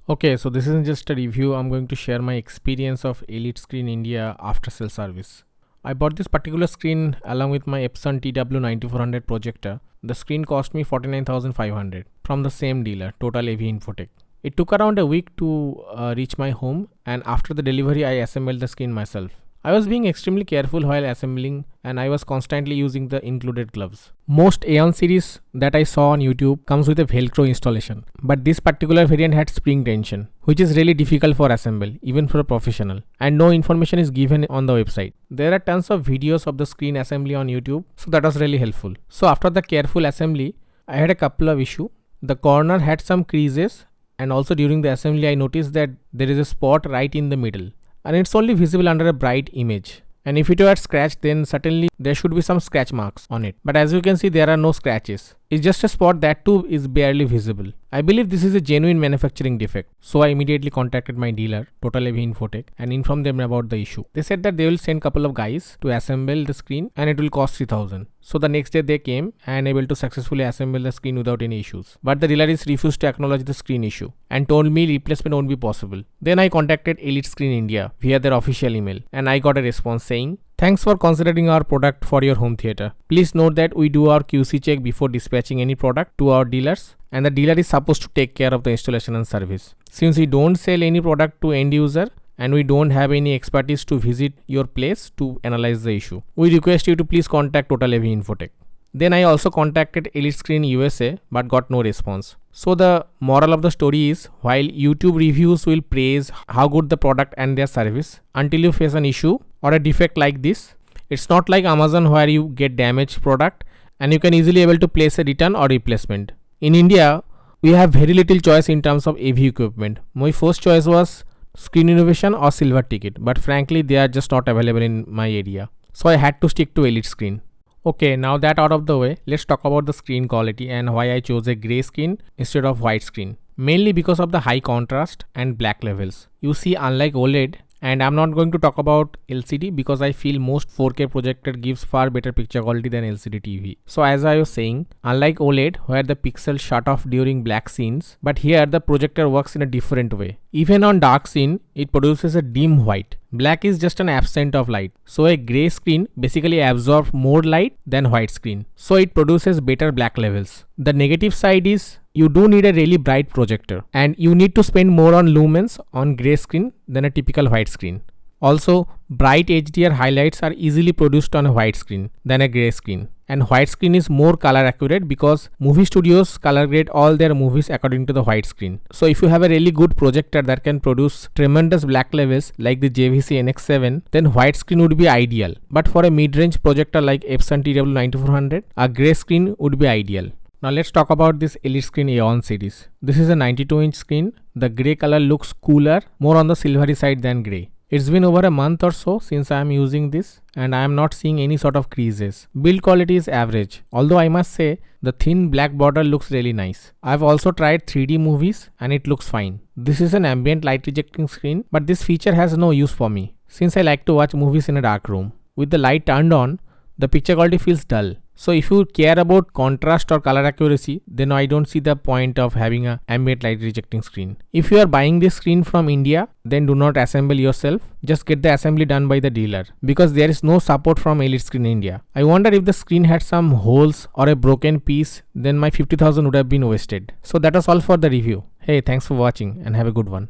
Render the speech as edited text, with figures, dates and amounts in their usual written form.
Okay, so this isn't just a review. I'm going to share my experience of Elitescreens India after sale service. I bought this particular screen along with my Epson TW9400 projector. The screen cost me 49,500 from the same dealer, Total AV Infotech. It took around a week to reach my home, and after the delivery I assembled the screen myself. I was being extremely careful while assembling, and I was constantly using the included gloves. Most Aeon series that I saw on YouTube comes with a Velcro installation, but this particular variant had spring tension, which is really difficult for assemble, even for a professional, and no information is given on the website. There are tons of videos of the screen assembly on YouTube, so that was really helpful. So after the careful assembly, I had a couple of issues. The corner had some creases, and also during the assembly I noticed that there is a spot right in the middle, and it's only visible under a bright image. And if it were scratched, then certainly there should be some scratch marks on it. But as you can see, there are no scratches. It's just a spot that too is barely visible. I believe this is a genuine manufacturing defect. So I immediately contacted my dealer, Total AV Infotech, and informed them about the issue. They said that they will send a couple of guys to assemble the screen and it will cost 3,000. So the next day they came and able to successfully assemble the screen without any issues. But the dealer is refused to acknowledge the screen issue and told me replacement won't be possible. Then I contacted Elitescreens India via their official email, and I got a response saying, "Thanks for considering our product for your home theater. Please note that we do our QC check before dispatching any product to our dealers, and the dealer is supposed to take care of the installation and service. Since we don't sell any product to end user and we don't have any expertise to visit your place to analyze the issue, we request you to please contact Total AV Infotech." Then I also contacted Elitescreens USA but got no response. So the moral of the story is, while YouTube reviews will praise how good the product and their service, until you face an issue or a defect like this, it's not like Amazon where you get damaged product and you can easily able to place a return or replacement. In India, we have very little choice in terms of AV equipment. My first choice was Screen Innovation or Silver Ticket, but frankly they are just not available in my area. So I had to stick to Elitescreens. Okay, now that out of the way, let's talk about the screen quality and why I chose a grey screen instead of white screen. Mainly because of the high contrast and black levels. You see, unlike OLED, and I'm not going to talk about LCD because I feel most 4K projector gives far better picture quality than LCD TV. So as I was saying, unlike OLED where the pixels shut off during black scenes, but here the projector works in a different way. Even on dark scene, it produces a dim white. Black is just an absence of light. So a grey screen basically absorbs more light than white screen. So it produces better black levels. The negative side is you do need a really bright projector and you need to spend more on lumens on grey screen than a typical white screen. Also, bright HDR highlights are easily produced on a white screen than a grey screen. And white screen is more color accurate because movie studios color grade all their movies according to the white screen. So if you have a really good projector that can produce tremendous black levels like the JVC NX7, then white screen would be ideal. But for a mid-range projector like Epson TW9400, a grey screen would be ideal. Now let's talk about this Elitescreens Aeon series. This is a 92-inch screen. The grey color looks cooler, more on the silvery side than grey. It's been over a month or so since I am using this and I am not seeing any sort of creases. Build quality is average, although I must say the thin black border looks really nice. I've also tried 3D movies and it looks fine. This is an ambient light rejecting screen, but this feature has no use for me since I like to watch movies in a dark room. With the light turned on, the picture quality feels dull. So if you care about contrast or color accuracy, then I don't see the point of having an ambient light rejecting screen. If you are buying this screen from India, then do not assemble yourself. Just get the assembly done by the dealer because there is no support from Elitescreens India. I wonder if the screen had some holes or a broken piece, then my 50,000 would have been wasted. So that was all for the review. Hey, thanks for watching and have a good one.